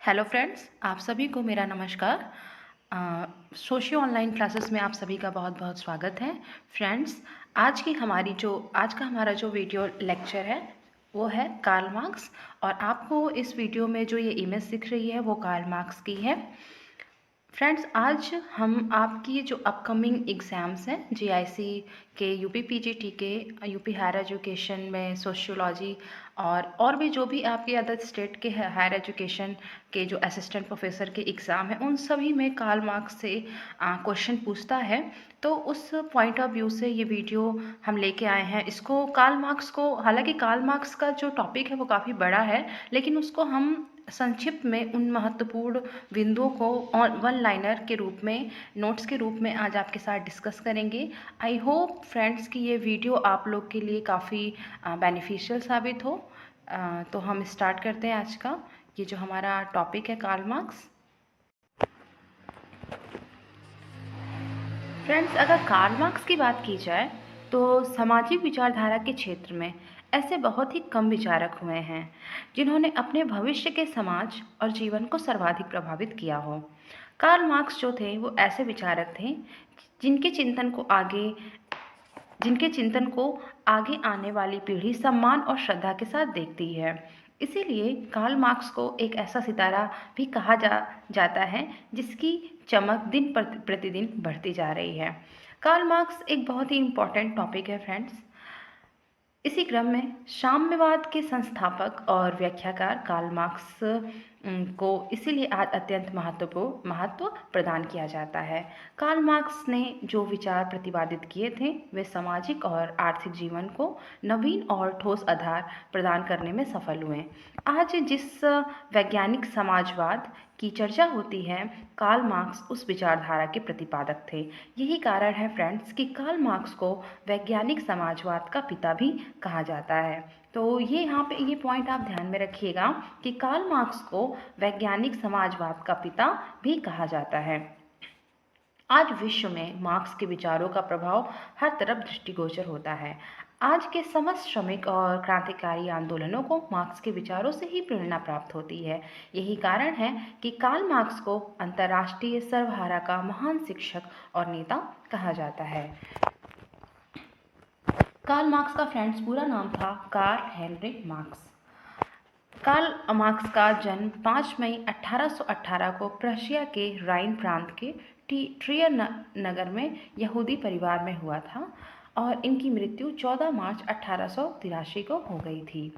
Hello friends, आप सभी को मेरा नमस्कार। सोशियो ऑनलाइन क्लासेस में आप सभी का बहुत बहुत स्वागत है। फ्रेंड्स, आज का हमारा जो वीडियो लेक्चर है वो है कार्ल मार्क्स। और आपको इस वीडियो में जो ये इमेज दिख रही है वो कार्ल मार्क्स की है। फ्रेंड्स, आज हम आपकी जो अपकमिंग एग्ज़ाम्स हैं जीआईसी के, यूपी पीजीटी के, यूपी हायर एजुकेशन में सोशियोलॉजी और भी जो भी आपके अदर स्टेट के हायर एजुकेशन के जो असिस्टेंट प्रोफेसर के एग्ज़ाम हैं उन सभी में कार्ल मार्क्स से क्वेश्चन पूछता है। तो उस पॉइंट ऑफ व्यू से ये वीडियो हम लेके आए हैं। इसको कार्ल मार्क्स को, हालांकि कार्ल मार्क्स का जो टॉपिक है वो काफ़ी बड़ा है, लेकिन उसको हम संक्षिप्त में उन महत्वपूर्ण बिंदुओं को वन लाइनर के रूप में, नोट्स के रूप में आज आपके साथ डिस्कस करेंगे। आई होप फ्रेंड्स कि ये वीडियो आप लोग के लिए काफ़ी बेनिफिशियल साबित हो। तो हम स्टार्ट करते हैं आज का ये जो हमारा टॉपिक है कार्ल मार्क्स। फ्रेंड्स, अगर कार्ल मार्क्स की बात की जाए तो सामाजिक विचारधारा के क्षेत्र में ऐसे बहुत ही कम विचारक हुए हैं जिन्होंने अपने भविष्य के समाज और जीवन को सर्वाधिक प्रभावित किया हो। कार्ल मार्क्स जो थे वो ऐसे विचारक थे जिनके चिंतन को आगे जिनके चिंतन को आगे आने वाली पीढ़ी सम्मान और श्रद्धा के साथ देखती है। इसीलिए कार्ल मार्क्स को एक ऐसा सितारा भी कहा जाता है जिसकी चमक दिन प्रतिदिन बढ़ती जा रही है। कार्ल मार्क्स एक बहुत ही इम्पॉर्टेंट टॉपिक है फ्रेंड्स। इसी क्रम में साम्यवाद के संस्थापक और व्याख्याकार कार्ल मार्क्स को इसीलिए आज अत्यंत महत्व प्रदान किया जाता है। कार्ल मार्क्स ने जो विचार प्रतिपादित किए थे वे सामाजिक और आर्थिक जीवन को नवीन और ठोस आधार प्रदान करने में सफल हुए। आज जिस वैज्ञानिक समाजवाद की चर्चा होती है, कार्ल मार्क्स उस विचारधारा के प्रतिपादक थे। यही कारण है फ्रेंड्स कि कार्ल मार्क्स को वैज्ञानिक समाजवाद का पिता भी कहा जाता है। तो ये यहाँ पे ये पॉइंट आप ध्यान में रखिएगा कि कार्ल मार्क्स को वैज्ञानिक समाजवाद का पिता भी कहा जाता है। आज विश्व में मार्क्स के विचारों का प्रभाव हर तरफ दृष्टिगोचर होता है। आज के समस्त श्रमिक और क्रांतिकारी आंदोलनों को मार्क्स के विचारों से ही प्रेरणा प्राप्त होती है। यही कारण है कि कार्ल मार्क्स को अंतर्राष्ट्रीय सर्वहारा का महान शिक्षक और नेता कहा जाता है। कार्ल मार्क्स का फ्रेंड्स पूरा नाम था Karl Heinrich Marx. Karl Marx का जन्म 5 मई 1818 को प्रशिया के राइन प्रांत के ट्रियर नगर में यहूदी परिवार में हुआ था और इनकी मृत्यु 14 मार्च 1883 को हो गई थी।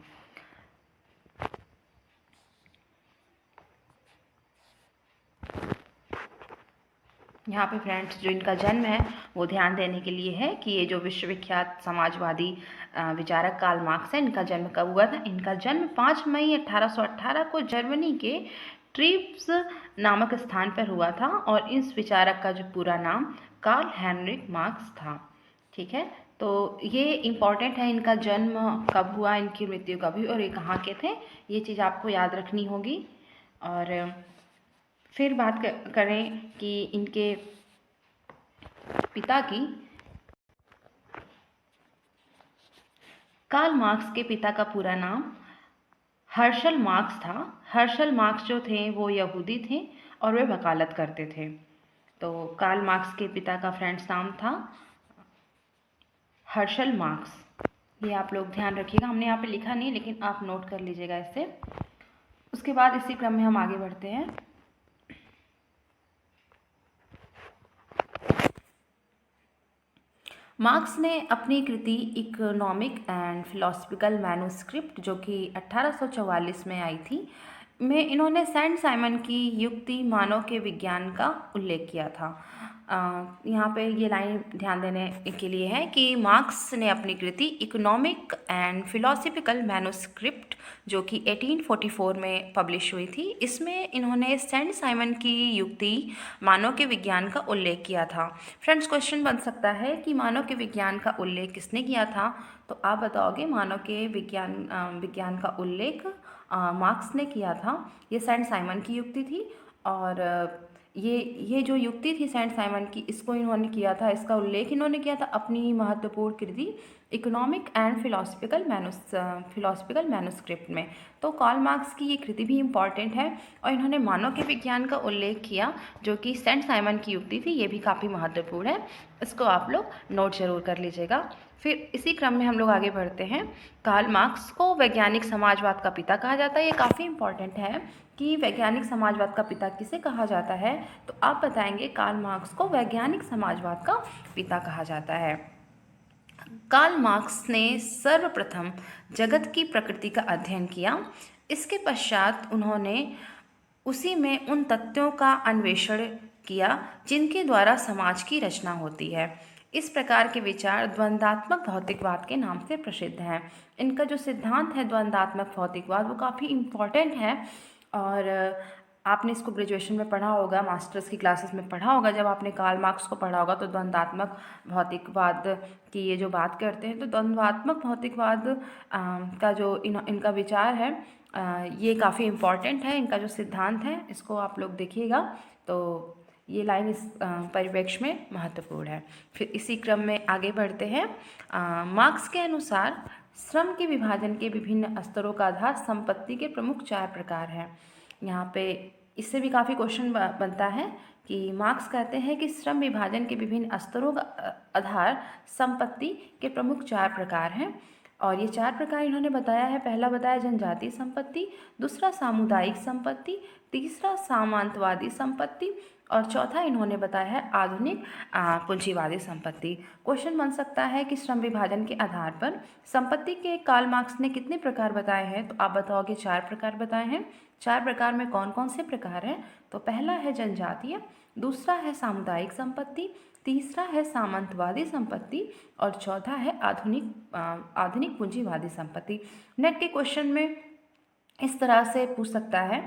यहाँ पे फ्रेंड्स जो इनका जन्म है वो ध्यान देने के लिए है कि ये जो विश्वविख्यात समाजवादी विचारक कार्ल मार्क्स है, इनका जन्म कब हुआ था? इनका जन्म 5 मई 1818 को जर्मनी के ट्रीप्स नामक स्थान पर हुआ था और इस विचारक का जो पूरा नाम कार्ल हेनरिक मार्क्स था। ठीक है, तो ये इम्पॉर्टेंट है, इनका जन्म कब हुआ, इनकी मृत्यु कब हुई और ये कहाँ के थे, ये चीज़ आपको याद रखनी होगी। और फिर बात करें कि इनके पिता की। कार्ल मार्क्स के पिता का पूरा नाम हर्शल मार्क्स था। हर्शल मार्क्स जो थे वो यहूदी थे और वे वकालत करते थे। तो कार्ल मार्क्स के पिता का फ्रेंड्स नाम था हर्शल मार्क्स। ये आप लोग ध्यान रखिएगा, हमने यहाँ पे लिखा नहीं लेकिन आप नोट कर लीजिएगा इससे। उसके बाद इसी क्रम में हम आगे बढ़ते हैं। मार्क्स ने अपनी कृति इकोनॉमिक एंड फिलोसफिकल मैन्युस्क्रिप्ट जो कि 1844 में आई थी में इन्होंने सेंट साइमन की युक्ति मानव के विज्ञान का उल्लेख किया था। यहाँ पे ये लाइन ध्यान देने के लिए है कि मार्क्स ने अपनी कृति इकोनॉमिक एंड फिलोसफिकल मैन्युस्क्रिप्ट जो कि 1844 में पब्लिश हुई थी, इसमें इन्होंने सेंट साइमन की युक्ति मानव के विज्ञान का उल्लेख किया था। फ्रेंड्स, क्वेश्चन बन सकता है कि मानव के विज्ञान का उल्लेख किसने किया था? तो आप बताओगे मानव के विज्ञान का उल्लेख मार्क्स ने किया था। ये सेंट साइमन की युक्ति थी और ये जो युक्ति थी सेंट साइमन की, इसको इन्होंने किया था, इसका उल्लेख इन्होंने किया था अपनी महत्वपूर्ण कृति इकोनॉमिक एंड फिलोसफिकल मैन्युस्क्रिप्ट में। तो कार्ल मार्क्स की ये कृति भी इम्पॉर्टेंट है और इन्होंने मानव के विज्ञान का उल्लेख किया जो कि सेंट साइमन की युक्ति थी, ये भी काफ़ी महत्वपूर्ण है, इसको आप लोग नोट जरूर कर लीजिएगा। फिर इसी क्रम में हम लोग आगे बढ़ते हैं। कार्ल मार्क्स को वैज्ञानिक समाजवाद का पिता कहा जाता है। ये काफ़ी इम्पॉर्टेंट है कि वैज्ञानिक समाजवाद का पिता किसे कहा जाता है, तो आप बताएंगे कार्ल मार्क्स को वैज्ञानिक समाजवाद का पिता कहा जाता है। कार्ल मार्क्स ने सर्वप्रथम जगत की प्रकृति का अध्ययन किया। इसके पश्चात उन्होंने उसी में उन तथ्यों का अन्वेषण किया जिनके द्वारा समाज की रचना होती है। इस प्रकार के विचार द्वंद्वात्मक भौतिकवाद के नाम से प्रसिद्ध हैं। इनका जो सिद्धांत है द्वंद्वात्मक भौतिकवाद, वो काफ़ी इम्पॉर्टेंट है और आपने इसको ग्रेजुएशन में पढ़ा होगा, मास्टर्स की क्लासेस में पढ़ा होगा। जब आपने कार्ल मार्क्स को पढ़ा होगा तो द्वंद्वात्मक भौतिकवाद की ये जो बात करते हैं, तो द्वंद्वात्मक भौतिकवाद का जो इनका विचार है ये काफ़ी इम्पॉर्टेंट है। इनका जो सिद्धांत है इसको आप लोग देखिएगा, तो ये लाइन इस परिप्रेक्ष्य में महत्वपूर्ण है। फिर इसी क्रम में आगे बढ़ते हैं। मार्क्स के अनुसार श्रम के विभाजन के विभिन्न स्तरों का आधार संपत्ति के प्रमुख 4 प्रकार हैं। यहाँ पे इससे भी काफ़ी क्वेश्चन बनता है कि मार्क्स कहते हैं कि श्रम विभाजन के विभिन्न स्तरों का आधार संपत्ति के प्रमुख 4 प्रकार हैं और ये 4 प्रकार इन्होंने बताया है। पहला बताया जनजातीय संपत्ति, दूसरा सामुदायिक संपत्ति, तीसरा सामंतवादी संपत्ति और चौथा इन्होंने बताया है आधुनिक पूंजीवादी संपत्ति। क्वेश्चन बन सकता है कि श्रम विभाजन के आधार पर संपत्ति के कार्ल मार्क्स ने कितने प्रकार बताए हैं, तो आप बताओगे 4 प्रकार बताए हैं। 4 प्रकार में कौन कौन से प्रकार हैं, तो पहला है जनजातीय, दूसरा है सामुदायिक संपत्ति, तीसरा है सामंतवादी संपत्ति और चौथा है आधुनिक पूंजीवादी संपत्ति। नेट के क्वेश्चन में इस तरह से पूछ सकता है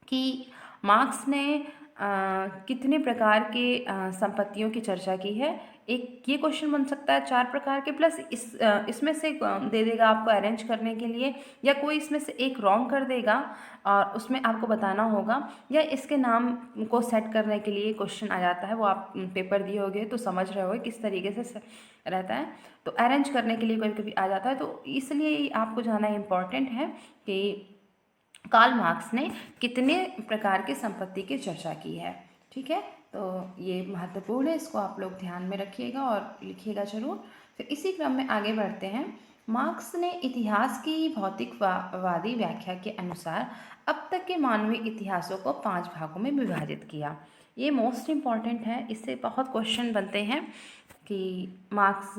कि मार्क्स ने कितने प्रकार के संपत्तियों की चर्चा की है। एक ये क्वेश्चन बन सकता है 4 प्रकार के, प्लस इसमें से दे देगा आपको अरेंज करने के लिए, या कोई इसमें से एक रॉन्ग कर देगा और उसमें आपको बताना होगा, या इसके नाम को सेट करने के लिए क्वेश्चन आ जाता है। वो आप पेपर दिए होगे तो समझ रहे होगे किस तरीके से रहता है, तो अरेंज करने के लिए कभी कभी आ जाता है। तो इसलिए आपको जानना इम्पॉर्टेंट है कि कार्ल मार्क्स ने कितने प्रकार की संपत्ति की चर्चा की है। ठीक है, तो ये महत्वपूर्ण है, इसको आप लोग ध्यान में रखिएगा और लिखिएगा जरूर। फिर इसी क्रम में आगे बढ़ते हैं। मार्क्स ने इतिहास की भौतिकवादी व्याख्या के अनुसार अब तक के मानवीय इतिहासों को 5 भागों में विभाजित किया। ये मोस्ट इम्पॉर्टेंट है, इससे बहुत क्वेश्चन बनते हैं कि मार्क्स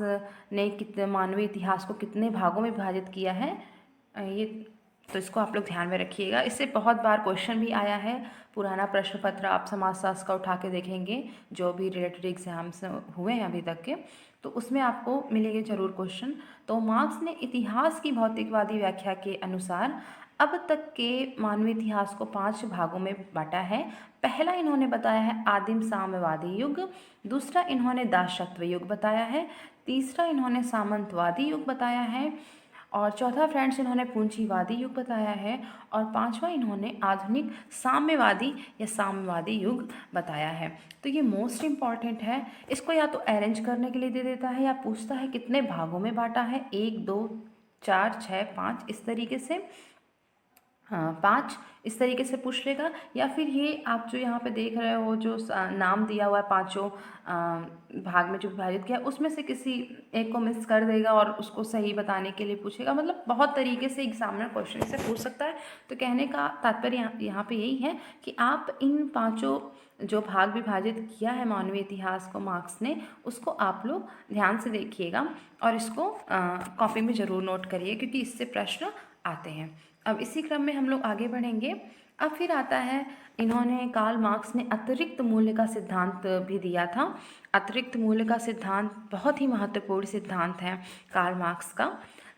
ने कितने मानवीय इतिहास को कितने भागों में विभाजित किया है, ये तो इसको आप लोग ध्यान में रखिएगा। इससे बहुत बार क्वेश्चन भी आया है। पुराना प्रश्न पत्र आप समाजशास्त्र का उठा के देखेंगे, जो भी रिलेटेड एग्जाम्स हुए हैं अभी तक के, तो उसमें आपको मिलेंगे जरूर क्वेश्चन। तो मार्क्स ने इतिहास की भौतिकवादी व्याख्या के अनुसार अब तक के मानवीय इतिहास को 5 भागों में बांटा है। पहला इन्होंने बताया है आदिम साम्यवादी युग, दूसरा इन्होंने दासत्व युग बताया है, तीसरा इन्होंने सामंतवादी युग बताया है और चौथा फ्रेंड्स इन्होंने पूंजीवादी युग बताया है और पांचवा इन्होंने आधुनिक साम्यवादी युग बताया है। तो ये मोस्ट इम्पॉर्टेंट है, इसको या तो अरेंज करने के लिए दे देता है या पूछता है कितने भागों में बांटा है, 1 2 4 6 5 इस तरीके से, हाँ 5 इस तरीके से पूछ लेगा। या फिर ये आप जो यहाँ पे देख रहे हो जो नाम दिया हुआ है 5 भाग में जो विभाजित किया, उसमें से किसी एक को मिस कर देगा और उसको सही बताने के लिए पूछेगा। मतलब बहुत तरीके से एग्जामिनर क्वेश्चन से पूछ सकता है। तो कहने का तात्पर्य यहाँ पे यही है कि आप इन 5 जो भाग विभाजित किया है मानवीय इतिहास को मार्क्स ने, उसको आप लोग ध्यान से देखिएगा और इसको कॉपी में ज़रूर नोट करिए क्योंकि इससे प्रश्न आते हैं। अब इसी क्रम में हम लोग आगे बढ़ेंगे। अब फिर आता है, इन्होंने कार्ल मार्क्स ने अतिरिक्त मूल्य का सिद्धांत भी दिया था। अतिरिक्त मूल्य का सिद्धांत बहुत ही महत्वपूर्ण सिद्धांत है कार्ल मार्क्स का।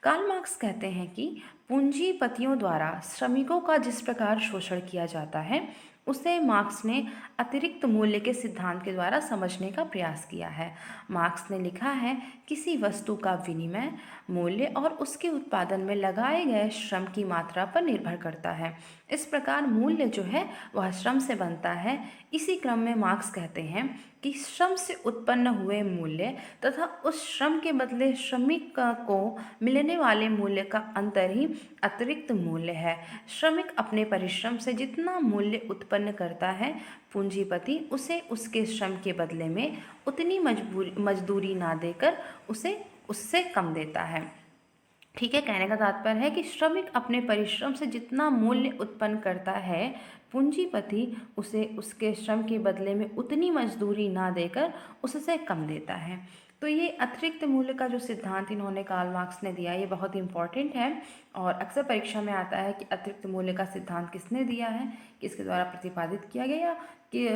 कार्ल मार्क्स कहते हैं कि पूंजीपतियों द्वारा श्रमिकों का जिस प्रकार शोषण किया जाता है उसे मार्क्स ने अतिरिक्त मूल्य के सिद्धांत के द्वारा समझने का प्रयास किया है। मार्क्स ने लिखा है, किसी वस्तु का विनिमय मूल्य और उसके उत्पादन में लगाए गए श्रम की मात्रा पर निर्भर करता है। इस प्रकार मूल्य जो है वह श्रम से बनता है। इसी क्रम में मार्क्स कहते हैं कि श्रम से उत्पन्न हुए मूल्य तथा उस श्रम के बदले श्रमिक को मिलने वाले मूल्य का अंतर ही अतिरिक्त मूल्य है। श्रमिक अपने परिश्रम से जितना मूल्य उत्पन्न करता है, पूंजीपति उसे उसके श्रम के बदले में उतनी मजदूरी ना देकर उसे उससे कम देता है। ठीक है, कहने का तात्पर्य है कि श्रमिक अपने परिश्रम से जितना मूल्य उत्पन्न करता है, पूंजीपति उसे उसके श्रम के बदले में उतनी मजदूरी ना देकर उससे कम देता है। तो ये अतिरिक्त मूल्य का जो सिद्धांत इन्होंने कार्ल मार्क्स ने दिया, ये बहुत इंपॉर्टेंट है और अक्सर परीक्षा में आता है कि अतिरिक्त मूल्य का सिद्धांत किसने दिया है, किसके द्वारा प्रतिपादित किया गया, कि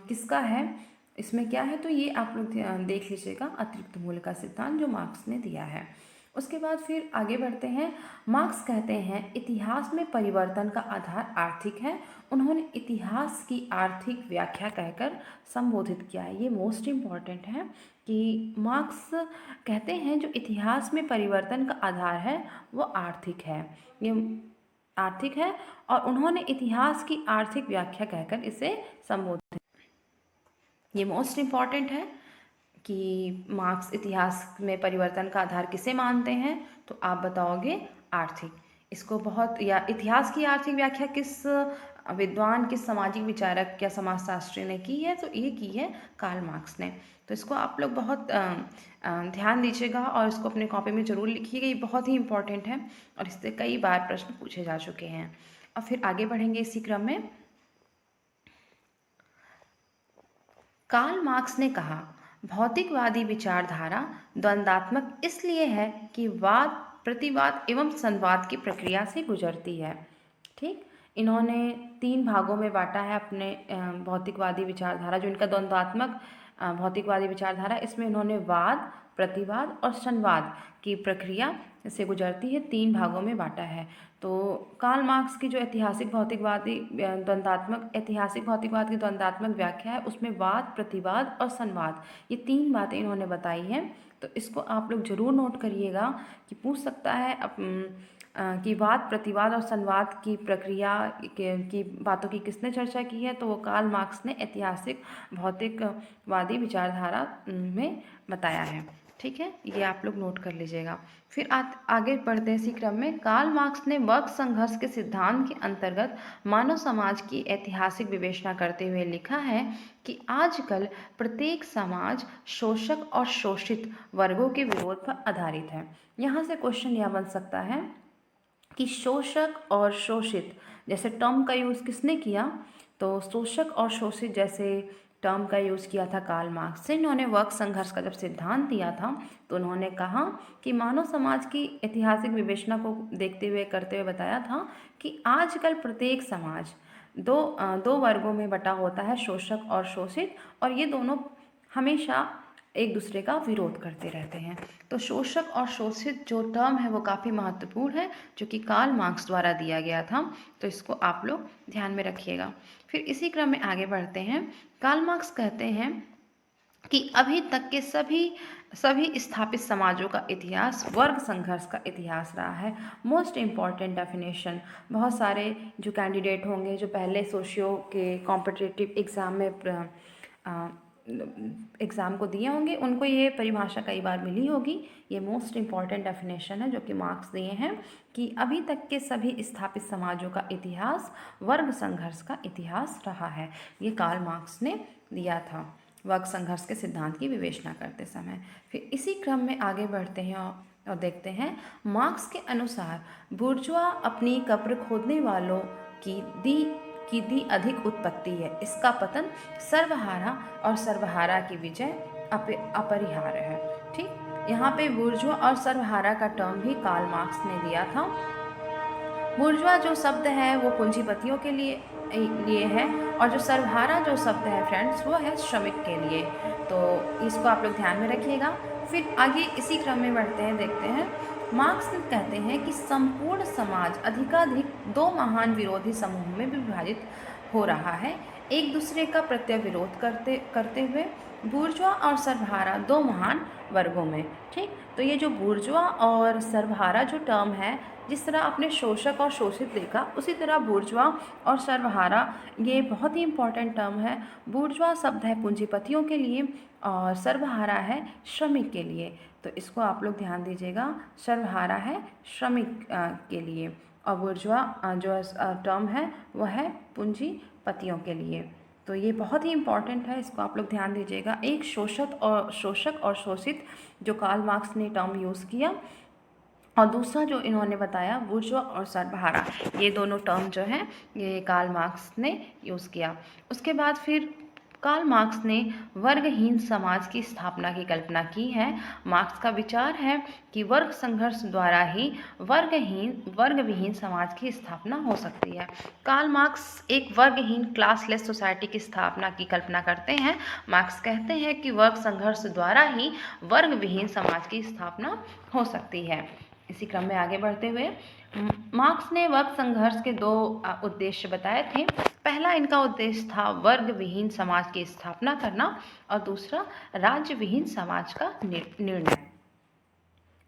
किसका है, इसमें क्या है। तो ये आप लोग देख लीजिएगा, अतिरिक्त मूल्य का सिद्धांत जो मार्क्स ने दिया है। उसके बाद फिर आगे बढ़ते हैं। मार्क्स कहते हैं इतिहास में परिवर्तन का आधार आर्थिक है। उन्होंने इतिहास की आर्थिक व्याख्या कहकर संबोधित किया है। ये मोस्ट इम्पॉर्टेंट है कि मार्क्स कहते हैं जो इतिहास में परिवर्तन का आधार है वो आर्थिक है, ये आर्थिक है और उन्होंने इतिहास की आर्थिक व्याख्या कहकर इसे संबोधित, ये मोस्ट इम्पॉर्टेंट है कि मार्क्स इतिहास में परिवर्तन का आधार किसे मानते हैं, तो आप बताओगे आर्थिक। इसको बहुत, या इतिहास की आर्थिक व्याख्या किस विद्वान, किस सामाजिक विचारक या समाजशास्त्री ने की है, तो ये की है कार्ल मार्क्स ने। तो इसको आप लोग बहुत ध्यान दीजिएगा और इसको अपने कॉपी में ज़रूर लिखिएगा, ये बहुत ही इंपॉर्टेंट है और इससे कई बार प्रश्न पूछे जा चुके हैं। और फिर आगे बढ़ेंगे इसी क्रम में। कार्ल मार्क्स ने कहा, भौतिकवादी विचारधारा द्वंद्वात्मक इसलिए है कि वाद, प्रतिवाद एवं संवाद की प्रक्रिया से गुजरती है। ठीक, इन्होंने 3 भागों में बांटा है अपने भौतिकवादी विचारधारा, जो इनका द्वंद्वात्मक भौतिकवादी विचारधारा, इसमें इन्होंने वाद, प्रतिवाद और संवाद की प्रक्रिया से गुजरती है, 3 भागों में बांटा है। तो कार्ल मार्क्स की जो ऐतिहासिक भौतिकवाद की द्वंद्वात्मक व्याख्या है, उसमें वाद, प्रतिवाद और संवाद, ये 3 बातें इन्होंने बताई हैं। तो इसको आप लोग ज़रूर नोट करिएगा कि पूछ सकता है कि वाद, प्रतिवाद और संवाद की प्रक्रिया की बातों की किसने चर्चा की है, तो वो कार्ल मार्क्स ने ऐतिहासिक भौतिकवादी विचारधारा में बताया है। ठीक है, ये आप लोग नोट कर लीजिएगा। फिर आगे बढ़ते हैं इसी क्रम में। कार्ल मार्क्स ने वर्ग संघर्ष के सिद्धांत के अंतर्गत मानव समाज की ऐतिहासिक विवेचना करते हुए लिखा है कि आजकल प्रत्येक समाज शोषक और शोषित वर्गों के विरोध पर आधारित है। यहाँ से क्वेश्चन यह बन सकता है कि शोषक और शोषित जैसे टर्म का यूज़ किसने किया, तो शोषक और शोषित जैसे टर्म का यूज़ किया था कार्ल मार्क्स ने। इन्होंने वर्ग संघर्ष का जब सिद्धांत दिया था तो उन्होंने कहा कि मानव समाज की ऐतिहासिक विवेचना को देखते हुए, करते हुए बताया था कि आजकल प्रत्येक समाज दो वर्गों में बटा होता है, शोषक और शोषित, और ये दोनों हमेशा एक दूसरे का विरोध करते रहते हैं। तो शोषक और शोषित जो टर्म है वो काफ़ी महत्वपूर्ण है, जो कि कार्ल मार्क्स द्वारा दिया गया था, तो इसको आप लोग ध्यान में रखिएगा। फिर इसी क्रम में आगे बढ़ते हैं। कार्ल मार्क्स कहते हैं कि अभी तक के सभी स्थापित समाजों का इतिहास वर्ग संघर्ष का इतिहास रहा है। मोस्ट इम्पॉर्टेंट डेफिनेशन, बहुत सारे जो कैंडिडेट होंगे जो पहले सोशियो के कॉम्पिटिटिव एग्ज़ाम को दिए होंगे, उनको ये परिभाषा कई बार मिली होगी। ये मोस्ट इम्पॉर्टेंट डेफिनेशन है जो कि मार्क्स दिए हैं कि अभी तक के सभी स्थापित समाजों का इतिहास वर्ग संघर्ष का इतिहास रहा है। ये कार्ल मार्क्स ने दिया था वर्ग संघर्ष के सिद्धांत की विवेचना करते समय। फिर इसी क्रम में आगे बढ़ते हैं और देखते हैं। मार्क्स के अनुसार बुर्जुआ अपनी कब्र खोदने वालों की दी अधिक उत्पत्ति है, इसका पतन सर्वहारा और सर्वहारा की विजय अपरिहार्य है। ठीक, यहाँ पे बुर्जुआ और सर्वहारा का टर्म भी कार्ल मार्क्स ने दिया था। बुर्जुआ जो शब्द है वो पूंजीपतियों के लिए है और जो सर्वहारा जो शब्द है फ्रेंड्स वो है श्रमिक के लिए। तो इसको आप लोग ध्यान में रखिएगा। फिर आगे इसी क्रम में बढ़ते हैं, देखते हैं मार्क्स कहते हैं कि संपूर्ण समाज अधिकाधिक दो महान विरोधी समूह में विभाजित हो रहा है, एक दूसरे का प्रत्याविरोध करते करते हुए, बूर्जवा और सर्वहारा दो महान वर्गों में। ठीक, तो ये जो बूर्जवा और सर्वहारा जो टर्म है, जिस तरह आपने शोषक और शोषित देखा, उसी तरह बूर्जवा और सर्वहारा ये बहुत ही इम्पॉर्टेंट टर्म है। बूर्जवा शब्द है पूंजीपतियों के लिए और सर्वहारा है श्रमिक के लिए। तो इसको आप लोग ध्यान दीजिएगा, सर्वहारा है श्रमिक के लिए और बूर्जवा जो टर्म है वह है पूंजीपतियों के लिए। तो ये बहुत ही इम्पॉर्टेंट है, इसको आप लोग ध्यान दीजिएगा। एक शोषक और शोषित जो कार्ल मार्क्स ने टर्म यूज़ किया, और दूसरा जो इन्होंने बताया बूर्जवा और सर्वहारा, ये दोनों टर्म जो हैं ये कार्ल मार्क्स ने यूज़ किया। उसके बाद फिर कार्ल मार्क्स ने वर्गहीन समाज की स्थापना की कल्पना की है। मार्क्स का विचार है कि वर्ग संघर्ष द्वारा ही वर्गविहीन समाज की स्थापना हो सकती है। कार्ल मार्क्स एक वर्गहीन क्लासलेस सोसाइटी की स्थापना की कल्पना करते हैं। मार्क्स कहते हैं कि वर्ग संघर्ष द्वारा ही वर्गविहीन समाज की स्थापना हो सकती है। इसी क्रम में आगे बढ़ते हुए मार्क्स ने वर्ग संघर्ष के दो उद्देश्य बताए थे। पहला इनका उद्देश्य था वर्ग विहीन समाज की स्थापना करना और दूसरा राज्य विहीन समाज का निर्णय।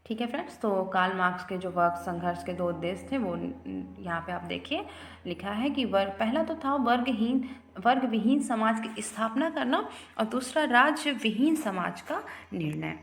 ठीक है फ्रेंड्स, तो कार्ल मार्क्स के जो वर्ग संघर्ष के दो उद्देश्य थे वो यहाँ पे आप देखिए लिखा है कि पहला तो था वर्ग विहीन समाज की स्थापना करना और दूसरा राज्य विहीन समाज का निर्णय।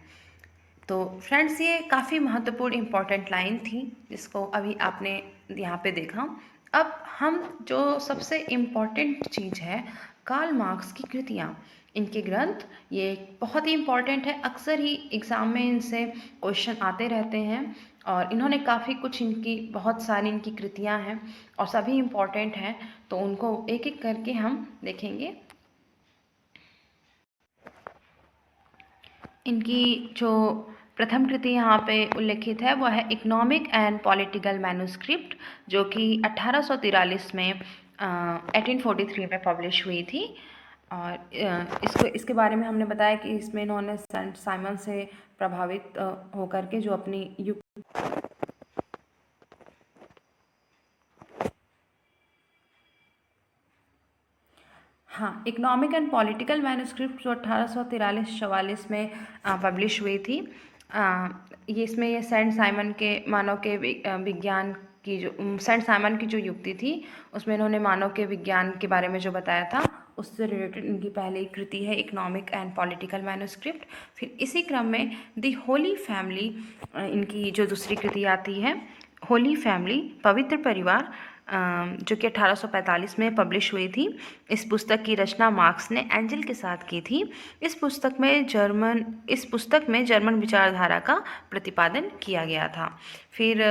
तो फ्रेंड्स ये काफ़ी महत्वपूर्ण इम्पॉर्टेंट लाइन थी जिसको अभी आपने यहाँ पे देखा। अब हम जो सबसे इम्पॉर्टेंट चीज़ है, कार्ल मार्क्स की कृतियाँ, इनके ग्रंथ, ये बहुत ही इम्पॉर्टेंट है। अक्सर ही एग्ज़ाम में इनसे क्वेश्चन आते रहते हैं और इन्होंने काफ़ी कुछ, इनकी बहुत सारी इनकी कृतियाँ हैं और सभी इम्पॉर्टेंट हैं, तो उनको एक एक करके हम देखेंगे। इनकी जो प्रथम कृति यहाँ पे उल्लेखित है वह है इकोनॉमिक एंड पॉलिटिकल मैन्युस्क्रिप्ट, जो कि 1843 में 1843 में पब्लिश हुई थी। और इसके बारे में हमने बताया कि इसमें इन्होंने सेंट साइमन से प्रभावित होकर के जो अपनी हाँ, इकोनॉमिक एंड पॉलिटिकल मैन्युस्क्रिप्ट जो 1843-44 में पब्लिश हुई थी। ये इसमें ये सेंट साइमन के मानव के विज्ञान की जो सेंट साइमन की जो युक्ति थी उसमें इन्होंने मानव के विज्ञान के बारे में जो बताया था उससे रिलेटेड इनकी पहली कृति है इकोनॉमिक एंड पॉलिटिकल मैन्युस्क्रिप्ट। फिर इसी क्रम में द होली फैमिली, इनकी जो दूसरी कृति आती है होली फैमिली, पवित्र परिवार, जो कि 1845 में पब्लिश हुई थी। इस पुस्तक की रचना मार्क्स ने एंजल के साथ की थी। इस पुस्तक में जर्मन विचारधारा का प्रतिपादन किया गया था। फिर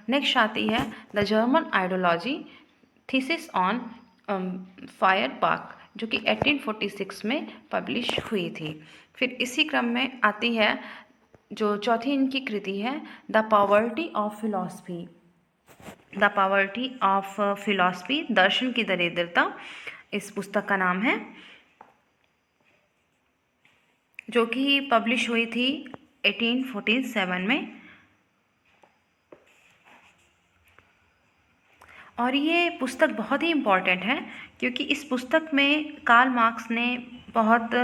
नेक्स्ट आती है the German ideology thesis on fire park, जो कि 1846 में पब्लिश हुई थी। फिर इसी क्रम में आती है जो चौथी इनकी कृति है the poverty of philosophy, the poverty of philosophy, दर्शन की दरिद्रता, इस पुस्तक का नाम है, जो कि पब्लिश हुई थी 1847 में। और ये पुस्तक बहुत ही इम्पॉर्टेंट है क्योंकि इस पुस्तक में कार्ल मार्क्स ने बहुत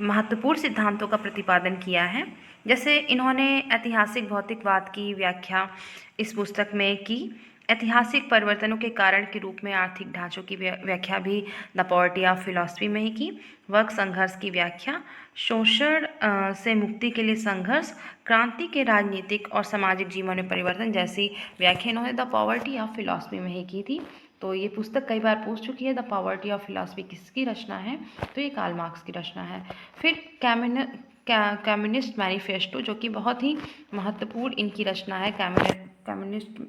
महत्वपूर्ण सिद्धांतों का प्रतिपादन किया है। जैसे इन्होंने ऐतिहासिक भौतिकवाद की व्याख्या इस पुस्तक में की, ऐतिहासिक परिवर्तनों के कारण के रूप में आर्थिक ढांचों की व्याख्या भी द पॉवर्टी ऑफ फिलॉसफी में ही की, वर्ग संघर्ष की व्याख्या, शोषण से मुक्ति के लिए संघर्ष, क्रांति के राजनीतिक और सामाजिक जीवन में परिवर्तन जैसी व्याख्या इन्होंने द पॉवर्टी ऑफ फिलॉसफी में ही की थी। तो ये पुस्तक कई बार पूछ चुकी है, द पॉवर्टी ऑफ फिलॉसफी किसकी रचना है, तो ये कार्ल मार्क्स की रचना है। फिर कम्युनिस्ट मैनिफेस्टो, जो कि बहुत ही महत्वपूर्ण इनकी रचना है, कम्युनिस्ट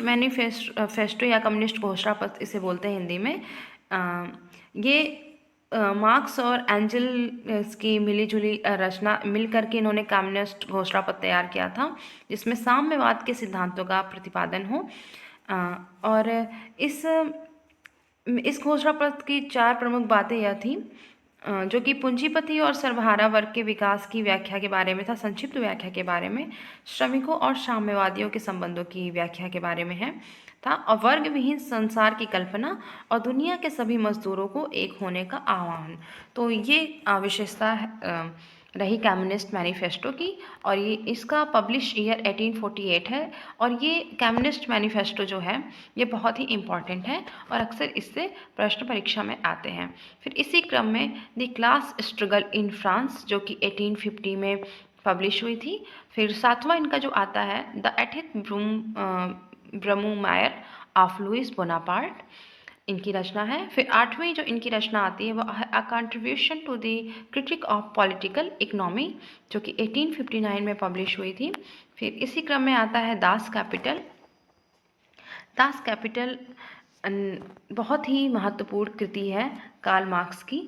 मैनिफेस्टो या कम्युनिस्ट घोषणा पत्र इसे बोलते हैं हिंदी में। ये मार्क्स और एंजल की मिलीजुली रचना मिल करके इन्होंने कम्युनिस्ट घोषणा पत्र तैयार किया था जिसमें साम्यवाद के सिद्धांतों का प्रतिपादन हो। और इस घोषणा पत्र की चार प्रमुख बातें यह थी जो कि पूंजीपति और सर्वहारा वर्ग के विकास की व्याख्या के बारे में था, संक्षिप्त व्याख्या के बारे में, श्रमिकों और साम्यवादियों के संबंधों की व्याख्या के बारे में है था, और वर्ग विहीन संसार की कल्पना और दुनिया के सभी मजदूरों को एक होने का आह्वान। तो ये विशेषता रही कम्युनिस्ट मैनिफेस्टो की, और ये इसका पब्लिश ईयर 1848 है। और ये कम्युनिस्ट मैनिफेस्टो जो है ये बहुत ही इम्पॉर्टेंट है और अक्सर इससे प्रश्न परीक्षा में आते हैं। फिर इसी क्रम में the class struggle in France, जो कि 1850 में पब्लिश हुई थी। फिर सातवां इनका जो आता है द एथिक ब्रूमायर ऑफ लुइस बोनापार्ट, इनकी रचना है। फिर आठवीं जो इनकी रचना आती है वह है a contribution to the critique of political economy, जो कि 1859 में पब्लिश हुई थी। फिर इसी क्रम में आता है दास कैपिटल। दास कैपिटल बहुत ही महत्वपूर्ण कृति है कार्ल मार्क्स की।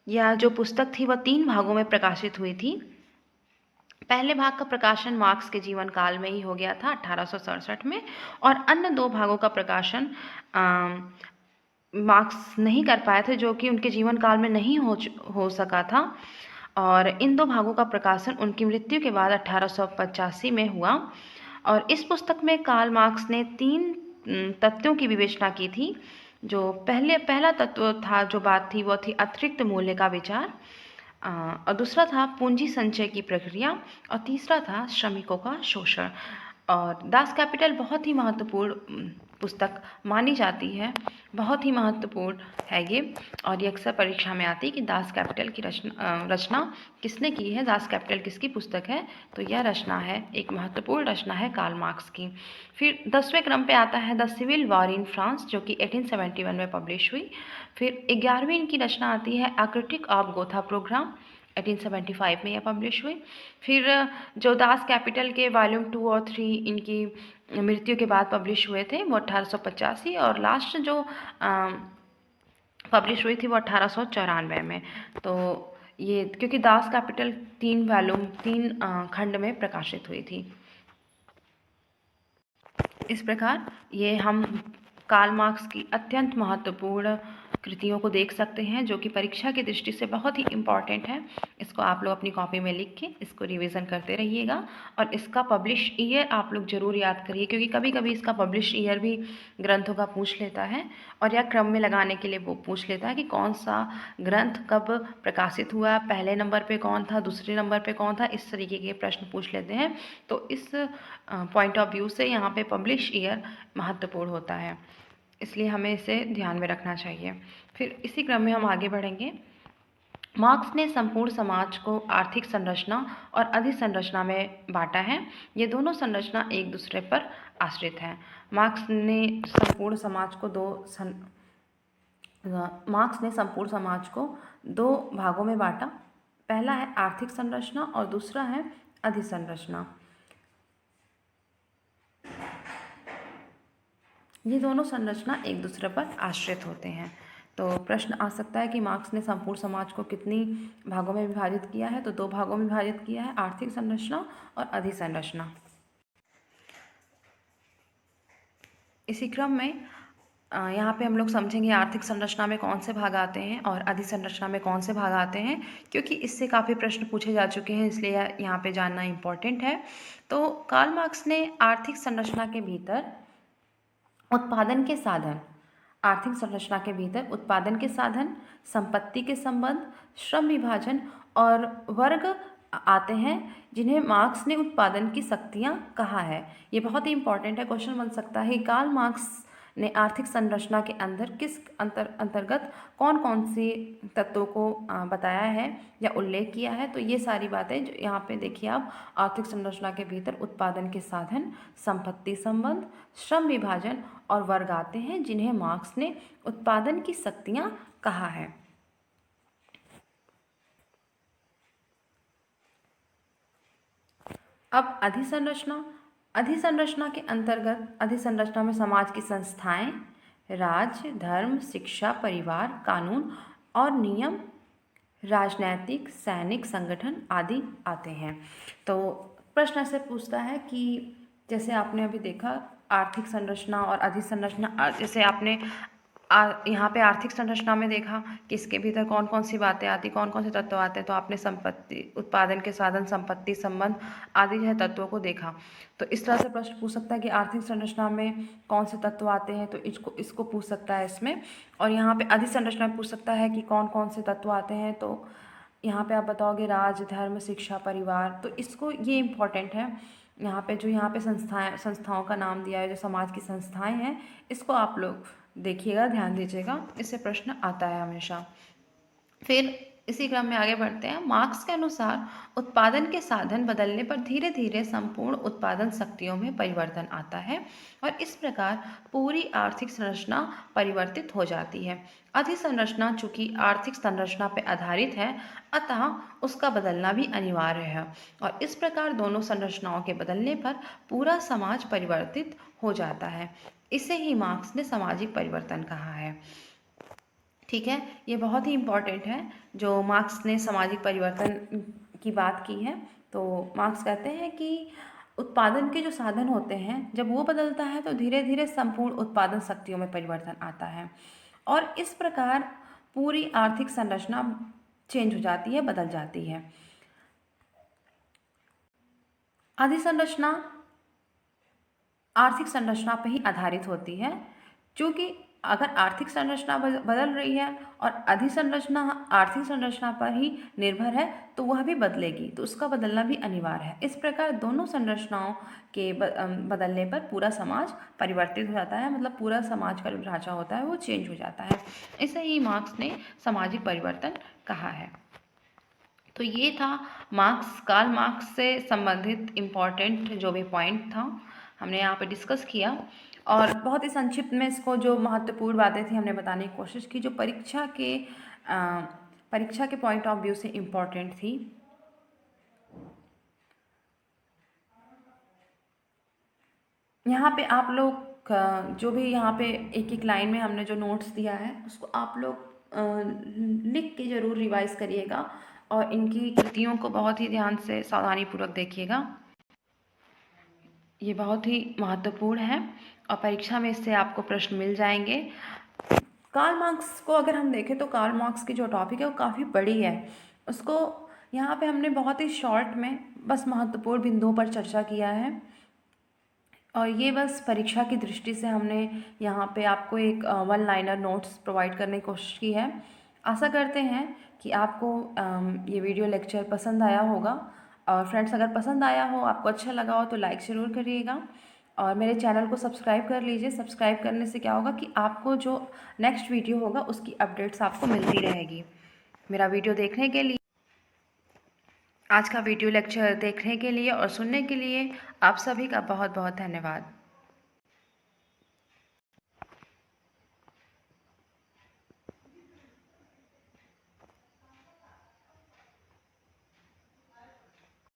यह जो पुस्तक थी वह 3 भागों में प्रकाशित हुई थी। पहले भाग का प्रकाशन मार्क्स के जीवन काल में ही हो गया था 1867 में, और अन्य 2 भागों का प्रकाशन मार्क्स नहीं कर पाए थे, जो कि उनके जीवन काल में नहीं हो सका था। और इन 2 भागों का प्रकाशन उनकी मृत्यु के बाद 1885 में हुआ। और इस पुस्तक में कार्ल मार्क्स ने 3 तथ्यों की विवेचना की थी। जो पहला तत्व था, जो बात थी, वो थी अतिरिक्त मूल्य का विचार, और दूसरा था पूंजी संचय की प्रक्रिया, और तीसरा था श्रमिकों का शोषण। और दास कैपिटल बहुत ही महत्वपूर्ण पुस्तक मानी जाती है, बहुत ही महत्वपूर्ण है ये। और ये अक्सर परीक्षा में आती है कि दास कैपिटल की रचना किसने की है, दास कैपिटल किसकी पुस्तक है। तो यह रचना है, एक महत्वपूर्ण रचना है कार्ल मार्क्स की। फिर 10वें क्रम पे आता है the civil war in France, जो कि 1871 में पब्लिश हुई। फिर 11वीं इनकी रचना आती है a critique of Gotha programme, 1875 में यह पब्लिश हुई। फिर जो दास कैपिटल के वॉल्यूम 2 और 3 इनकी मृत्यु के बाद पब्लिश हुए थे वो 1885, और लास्ट जो पब्लिश हुई थी वो 1894 में। तो ये क्योंकि दास कैपिटल 3 वॉल्यूम 3 खंड में प्रकाशित हुई थी। इस प्रकार ये हम कार्ल मार्क्स की अत्यंत महत्वपूर्ण कृतियों को देख सकते हैं, जो कि परीक्षा की दृष्टि से बहुत ही इम्पॉर्टेंट है। इसको आप लोग अपनी कॉपी में लिख के इसको रिवीजन करते रहिएगा, और इसका पब्लिश ईयर आप लोग ज़रूर याद करिए, क्योंकि कभी कभी इसका पब्लिश ईयर भी ग्रंथों का पूछ लेता है, और यह क्रम में लगाने के लिए वो पूछ लेता है कि कौन सा ग्रंथ कब प्रकाशित हुआ, पहले नंबर पे कौन था, दूसरे नंबर पे कौन था, इस तरीके के प्रश्न पूछ लेते हैं। तो इस पॉइंट ऑफ व्यू से यहाँ पे पब्लिश ईयर महत्वपूर्ण होता है, इसलिए हमें इसे ध्यान में रखना चाहिए। फिर इसी क्रम में हम आगे बढ़ेंगे। मार्क्स ने संपूर्ण समाज को आर्थिक संरचना और अधिसंरचना में बांटा है। ये दोनों संरचना एक दूसरे पर आश्रित हैं। मार्क्स ने संपूर्ण समाज को दो भागों में बांटा। पहला है आर्थिक संरचना और दूसरा है अधिसंरचना। ये दोनों संरचना एक दूसरे पर आश्रित होते हैं। तो प्रश्न आ सकता है कि मार्क्स ने संपूर्ण समाज को कितनी भागों में विभाजित किया है, तो 2 भागों में विभाजित किया है, आर्थिक संरचना और अधिसंरचना। इसी क्रम में यहाँ पे हम लोग समझेंगे आर्थिक संरचना में कौन से भाग आते हैं और अधिसंरचना में कौन से भाग आते हैं, क्योंकि इससे काफ़ी प्रश्न पूछे जा चुके हैं, इसलिए यहाँ पे जानना इम्पोर्टेंट है। तो कार्ल मार्क्स ने आर्थिक संरचना के भीतर उत्पादन के साधन, आर्थिक संरचना के भीतर उत्पादन के साधन, संपत्ति के संबंध, श्रम विभाजन और वर्ग आते हैं, जिन्हें मार्क्स ने उत्पादन की शक्तियाँ कहा है। ये बहुत ही इंपॉर्टेंट है, क्वेश्चन बन सकता है कार्ल मार्क्स ने आर्थिक संरचना के अंदर किस अंतर्गत कौन कौन सी तत्वों को बताया है या उल्लेख किया है। तो ये सारी बातें जो यहाँ पे देखिए आप, आर्थिक संरचना के भीतर उत्पादन के साधन, संपत्ति संबंध, श्रम विभाजन और वर्ग आते हैं, जिन्हें मार्क्स ने उत्पादन की शक्तियाँ कहा है। अब अधिसंरचना। अधिसंरचना के अंतर्गत अधिसंरचना में समाज की संस्थाएं, राज्य, धर्म, शिक्षा, परिवार, कानून और नियम, राजनैतिक, सैनिक संगठन आदि आते हैं। तो प्रश्न ऐसे पूछता है कि जैसे आपने अभी देखा आर्थिक संरचना और अधिसंरचना, जैसे आपने यहाँ पे आर्थिक संरचना में देखा कि इसके भीतर कौन कौन सी बातें आती, कौन कौन से तत्व आते हैं, तो आपने संपत्ति, उत्पादन के साधन, संपत्ति, संबंध आदि जो है तत्वों को देखा। तो इस तरह से प्रश्न पूछ सकता है कि आर्थिक संरचना में कौन से तत्व आते हैं, तो इसको इसको पूछ सकता है इसमें। और यहाँ पे अधिसंरचना में पूछ सकता है कि कौन कौन से तत्व आते हैं, तो यहाँ पे आप बताओगे राज, धर्म, शिक्षा, परिवार, तो इसको ये इम्पॉर्टेंट है। यहाँ पे जो यहाँ पे संस्थाओं का नाम दिया है, जो समाज की संस्थाएं हैं, इसको आप लोग देखिएगा, ध्यान दीजिएगा, इससे प्रश्न आता है हमेशा। फिर इसी क्रम में आगे बढ़ते हैं। मार्क्स के अनुसार उत्पादन के साधन बदलने पर धीरे धीरे संपूर्ण उत्पादन शक्तियों में परिवर्तन आता है और इस प्रकार पूरी आर्थिक संरचना परिवर्तित हो जाती है। अधिसंरचना चूंकि आर्थिक संरचना पर आधारित है, अतः उसका बदलना भी अनिवार्य है और इस प्रकार दोनों संरचनाओं के बदलने पर पूरा समाज परिवर्तित हो जाता है। इसे ही मार्क्स ने सामाजिक परिवर्तन कहा है। ठीक है, ये बहुत ही इम्पॉर्टेंट है जो मार्क्स ने सामाजिक परिवर्तन की बात की है। तो मार्क्स कहते हैं कि उत्पादन के जो साधन होते हैं, जब वो बदलता है तो धीरे धीरे संपूर्ण उत्पादन शक्तियों में परिवर्तन आता है और इस प्रकार पूरी आर्थिक संरचना चेंज हो जाती है, बदल जाती है। अधिसंरचना आर्थिक संरचना पर ही आधारित होती है, क्योंकि अगर आर्थिक संरचना बदल रही है और अधिसंरचना आर्थिक संरचना पर ही निर्भर है तो वह भी बदलेगी, तो उसका बदलना भी अनिवार्य है। इस प्रकार दोनों संरचनाओं के बदलने पर पूरा समाज परिवर्तित हो जाता है, मतलब पूरा समाज का जो ढांचा होता है वो चेंज हो जाता है। इसे ही मार्क्स ने सामाजिक परिवर्तन कहा है। तो ये था कार्ल मार्क्स से संबंधित इम्पॉर्टेंट जो भी पॉइंट था हमने यहाँ पे डिस्कस किया और बहुत ही संक्षिप्त में इसको जो महत्वपूर्ण बातें थी हमने बताने की कोशिश की, जो परीक्षा के पॉइंट ऑफ व्यू से इम्पॉर्टेंट थी। यहाँ पे आप लोग जो भी यहाँ पे एक एक लाइन में हमने जो नोट्स दिया है उसको आप लोग लिख के ज़रूर रिवाइज करिएगा और इनकी कृतियों को बहुत ही ध्यान से सावधानीपूर्वक देखिएगा। ये बहुत ही महत्वपूर्ण है और परीक्षा में इससे आपको प्रश्न मिल जाएंगे। कार्ल मार्क्स को अगर हम देखें तो कार्ल मार्क्स की जो टॉपिक है वो काफ़ी बड़ी है, उसको यहाँ पे हमने बहुत ही शॉर्ट में बस महत्वपूर्ण बिंदुओं पर चर्चा किया है और ये बस परीक्षा की दृष्टि से हमने यहाँ पे आपको एक वन लाइनर नोट्स प्रोवाइड करने की कोशिश की है। आशा करते हैं कि आपको ये वीडियो लेक्चर पसंद आया होगा और फ्रेंड्स अगर पसंद आया हो, आपको अच्छा लगा हो तो लाइक ज़रूर करिएगा और मेरे चैनल को सब्सक्राइब कर लीजिए। सब्सक्राइब करने से क्या होगा कि आपको जो नेक्स्ट वीडियो होगा उसकी अपडेट्स आपको मिलती रहेगी। मेरा वीडियो देखने के लिए, आज का वीडियो लेक्चर देखने के लिए और सुनने के लिए आप सभी का बहुत बहुत धन्यवाद।